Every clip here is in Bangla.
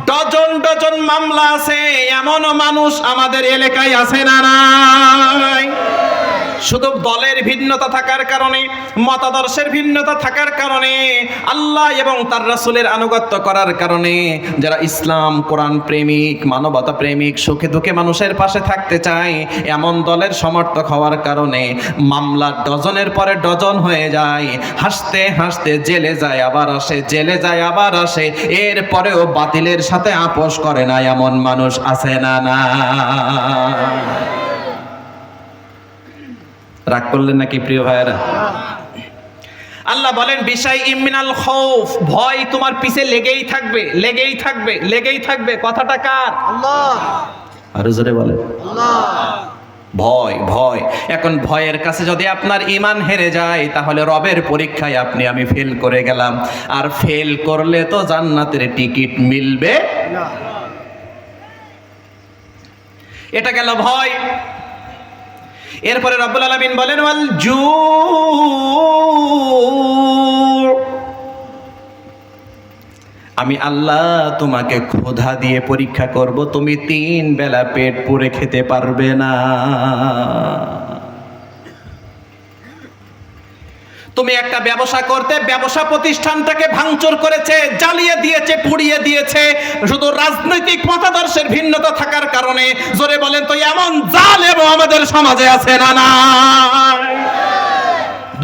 ডজন ডজন মামলা আছে, এমনও মানুষ আমাদের এলাকায় আছে না নাই? শুধু দলের ভিন্নতা থাকার কারণে, মতাদর্শের ভিন্নতা থাকার কারণে, আল্লাহ এবং তার রাসূলের আনুগত্য করার কারণে যারা ইসলাম কোরআন প্রেমিক, মানবতা প্রেমিক, সুখে দুঃখে মানুষের পাশে থাকতে চায়, এমন দলের সমর্থক হওয়ার কারণে মামলা ডজনের পরে ডজন হয়ে যায়। হাসতে হাসতে জেলে যায় আবার আসে, জেলে যায় আবার আসে, এরপরেও বাতিলের সাথে আপোষ করে না এমন মানুষ আছে না না? রাগ করলেন নাকি প্রিয় ভাইয়েরা? আল্লাহ বলেন বিশাই ইমিনাল খৌফ, ভয় তোমার পিছে লেগেই থাকবে, লেগেই থাকবে, লেগেই থাকবে। কথাটা কার? আল্লাহ। আরো জোরে বলেন আল্লাহ। ভয়, ভয়। এখন ভয়ের কাছে যদি আপনার ঈমান হেরে যায়, তাহলে রবের পরীক্ষায় আপনি আমি ফেল করে গেলাম। আর ফেল করলে তো জান্নাতের টিকিট মিলবে না। এটা গেল ভয়। এরপরে রব্বুল আলামিন বলেন ওয়াল জু, আমি আল্লাহ তোমাকে ক্ষুধা দিয়ে পরীক্ষা করব, তুমি 3 বেলা পেট পুরে খেতে পারবে না। তুমি একটা ব্যবসা করতে, ব্যবসা প্রতিষ্ঠানটাকে ভাঙচুর করেছে, জ্বালিয়ে দিয়েছে, পুড়িয়ে দিয়েছে, শুধু রাজনৈতিক মতাদর্শের ভিন্নতা থাকার কারণে। জোরে বলেন তো এমন জালেম আমাদের সমাজে আছে না না?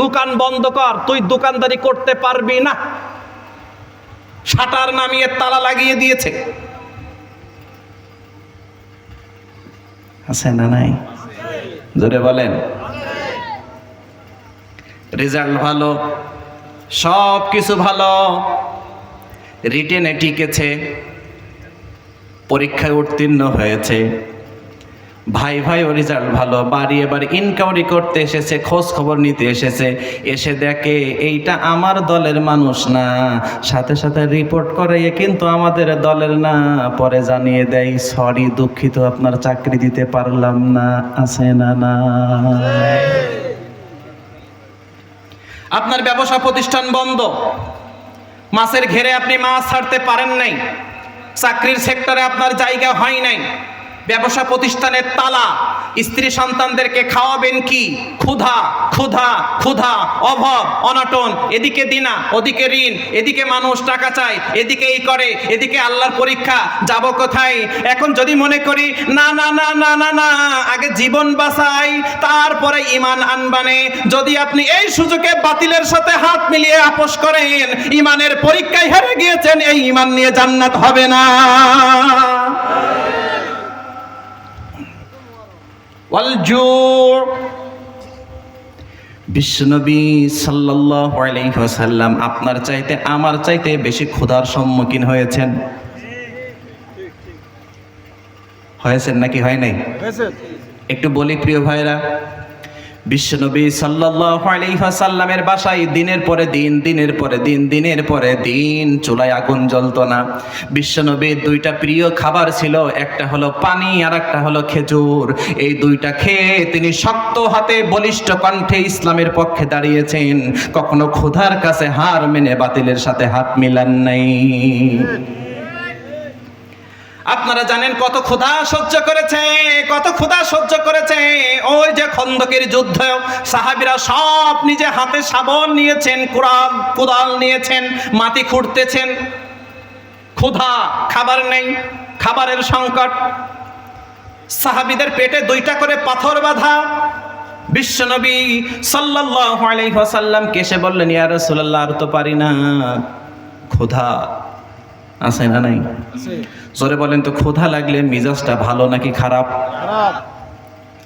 দোকান বন্ধ কর, তুই দোকানদারি করতে পারবি না, শাটার নামিয়ে তালা লাগিয়ে দিয়েছে। আছে না নাই? জোরে বলেন। রেজাল্ট ভালো, সব কিছু ভালো, রিটেনে টিকেছে, পরীক্ষায় উত্তীর্ণ হয়েছে, ভাই ভাই ও রেজাল্ট ভালো, বাড়ি এবার ইনকোয়ারি করতে এসেছে, খোঁজ খবর নিতে এসেছে, এসে দেখে এইটা আমার দলের মানুষ না, সাথে সাথে রিপোর্ট করে এ কিন্তু আমাদের দলের না, পরে জানিয়ে দেয় সরি দুঃখিত আপনার চাকরি দিতে পারলাম না। আছে না না? আপনার ব্যবসা প্রতিষ্ঠান বন্ধ, মাছের ঘেরে আপনি মাছ ছাড়তে পারেন নাই, চাকরির সেক্টরে আপনার জায়গা হয় নাই, ব্যবসা প্রতিষ্ঠানের তালা, স্ত্রী সন্তানদেরকে খাওয়াবেন কি? ক্ষুধা, ক্ষুধা, ক্ষুধা, অভাব, অনটন, এদিকে দিনা, ওদিকে ঋণ, এদিকে মানুষ টাকা চায়, এদিকে এই করে, এদিকে আল্লাহর পরীক্ষা, যাব কোথায়? এখন যদি মনে করি না না না না না না, আগে জীবন বাঁচাই তারপরে ঈমান আনবানে, যদি আপনি এই সুযোগে বাতিলের সাথে হাত মিলিয়ে আপোষ করেন, ঈমানের পরীক্ষায় হেরে গিয়েছেন, এই ঈমান নিয়ে জান্নাত হবে না। বিশ্বনবী সাল্লাল্লাহু আলাইহি ওয়াসাল্লাম আপনার চাইতে আমার চাইতে বেশি ক্ষুধার সম্মুখীন হয়েছেন। হয়েছেন নাকি হয় নাই? একটু বলি প্রিয় ভাইরা, বিশ্বনবী সাল্লাল্লাহু আলাইহি ওয়াসাল্লামের বাসায় দিনের পরে দিন, দিনের পরে দিন, দিনের পরে দিন চুলায় আগুন জ্বলতো না। বিশ্বনবীর 2টা প্রিয় খাবার ছিল, একটা হলো পানি আর একটা হলো খেজুর। এই 2টা খেয়ে তিনি শক্ত হাতে বলিষ্ঠ কণ্ঠে ইসলামের পক্ষে দাঁড়িয়েছেন, কখনো ক্ষুধার কাছে হার মেনে বাতিলের সাথে হাত মিলান নাই। আপনারা জানেন কত ক্ষুধা সহ্য করেছে, কত ক্ষুধা সহ্য করেছে। ওই যে খন্দকের যুদ্ধ, সাহাবীরা সব নিজে হাতে শাবল নিয়েছেন, কোদাল নিয়েছেন, মাটি খুঁড়তেছেন। ক্ষুধা, খাবার নেই, খাবারের সংকট। সাহাবীদের পেটে 2টা করে পাথর বাঁধা। বিশ্বনবী সাল্লাল্লাহু আলাইহি ওয়াসাল্লাম কেসে বললেন, ইয়া রাসূলুল্লাহ আর তো পারি না, ক্ষুধা। আছে না নাই? জোরে বলেন তো, ক্ষুধা লাগলে মিজাজটা ভালো নাকি খারাপ?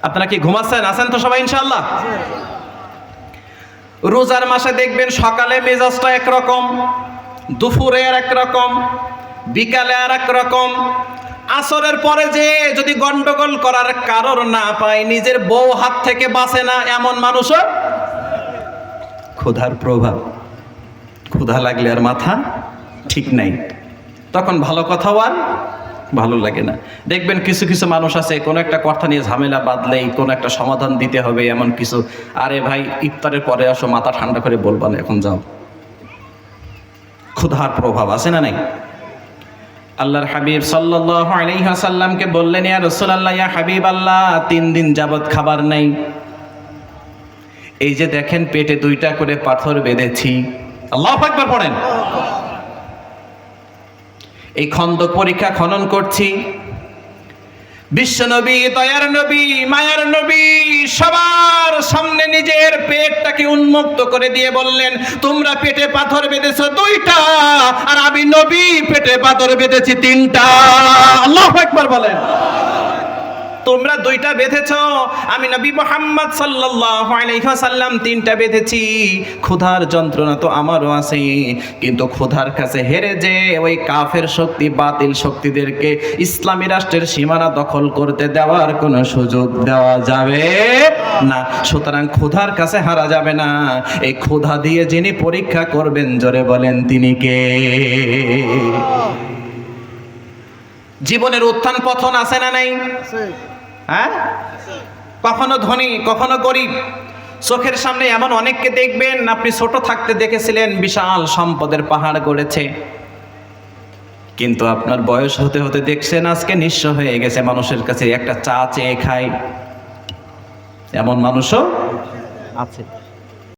আপনারা কি ঘুমাচ্ছেন? আছেন তো সবাই ইনশাআল্লাহ? রোজার মাসে দেখবেন সকালে মেজাজটা একরকম, দুপুরে আর একরকম, বিকালে আর একরকম, আসরের পরে যে যদি গন্ডগোল করার কারণ না পায়, নিজের বউ হাত থেকে বাঁচে না, এমন মানুষও। ক্ষুধার প্রভাব, ক্ষুধা লাগলে আর মাথা ঠিক নাই, তখন ভালো কথাও আর ভালো লাগে না। দেখবেন কিছু কিছু মানুষ আছে, কোনো একটা কথা নিয়ে ঝামেলা বাঁধলেই কোনো একটা সমাধান দিতে হবে এমন কিছু, আরে ভাই ইফতারের পরে আসো, মাথা ঠান্ডা করে বলবা না, এখন যাও। ক্ষুধার প্রভাব আছে না নাই? আল্লাহর হাবিব সাল্লাল্লাহু আলাইহি ওয়াসাল্লামকে বললেন, ইয়া রাসূলুল্লাহ, ইয়া হাবিবাল্লাহ, 3 দিন যাবত খাবার নাই। এই যে দেখেন পেটে 2টা করে পাথর বেঁধেছি। আল্লাহু আকবার পড়েন। এই খন্দক পরীক্ষা খনন করছি। বিশ্বনবী, দয়ার নবী, মায়ার নবী সবার সামনে নিজের পেটটাকে উন্মুক্ত করে দিয়ে বললেন, তোমরা পেটে পাথর বেঁধেছো 2টা, আর আমি নবী পেটে পাথর বেঁধেছি 3টা। আল্লাহু আকবার বলেন। তোমরা 2টা বেঁধেছো, আমি নবী মুহাম্মদ সাল্লাল্লাহু আলাইহি ওয়াসাল্লাম 3টা বেঁধেছি। ক্ষুধার যন্ত্রণা তো আমারও আছে, কিন্তু ক্ষুধার কাছে হেরে যে ওই কাফের শক্তি, বাতিল শক্তিদেরকে ইসলামী রাষ্ট্রের সীমানা দখল করতে দেওয়ার কোনো সুযোগ দেওয়া যাবে না। সুতরাং ক্ষুধার কাছে হারা যাবে না। এই ক্ষুধা দিয়ে যিনি পরীক্ষা করবেন, জোরে বলেন তিনি কে? জীবনের উত্থান পতন আছে না নাই? হ্যাঁ, কখনো ধনী, কখনো গরিব। চোখের সামনে এমন অনেককে দেখবেন, আপনি ছোট থাকতে দেখেছিলেন বিশাল সম্পদের পাহাড় গড়েছে, কিন্তু আপনার বয়স হতে হতে দেখছেন আজকে নিঃস্ব হয়ে গেছে, মানুষের কাছে একটা চা চেয়ে খায়। এমন মানুষও আছে।